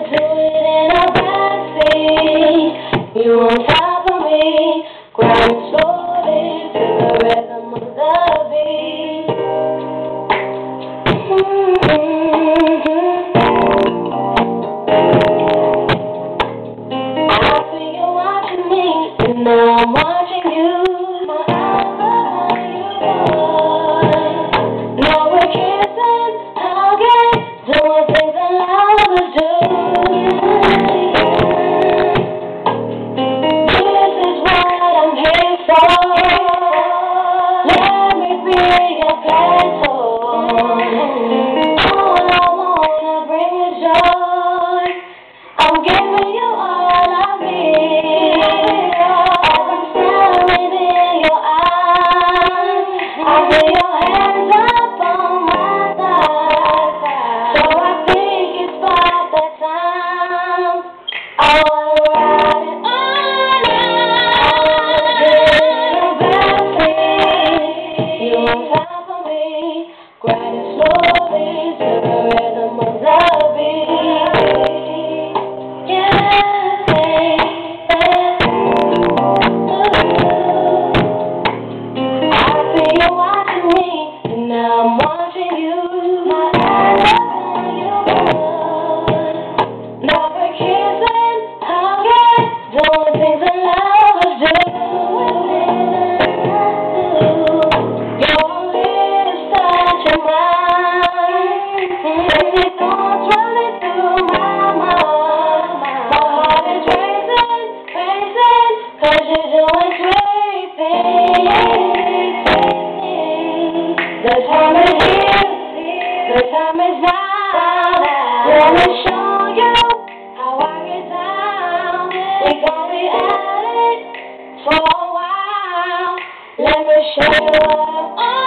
do it in a backseat. You on top of me, grinding slowly to the rhythm of the beat. I see you watching me, and now I'm watching you. My eyes are on you, boy. Now we're kissing, hugging, doing things that lovers do. This is what I'm here for. Let me be your platform. All I wanna bring is joy. I'm giving you all I need. As I'm staring in your eyes, I feel your hands up on my thighs. So I think it's about that time. I wanna ride it all night. I wanna get in the backseat. You on top of me, grinding slowly to the rhythm of the beat. Now I'm watching you. My eyes are on you. Now we're kissing, hugging, doing things that lovers do. Your lips touching mine. Sexy thoughts running through my mind. My heart is racing, racing, 'cause you're doing great things. The time is here, the time is now. Let me show you how I get down. We gon' be at it for a while. Let me show you what I'm on.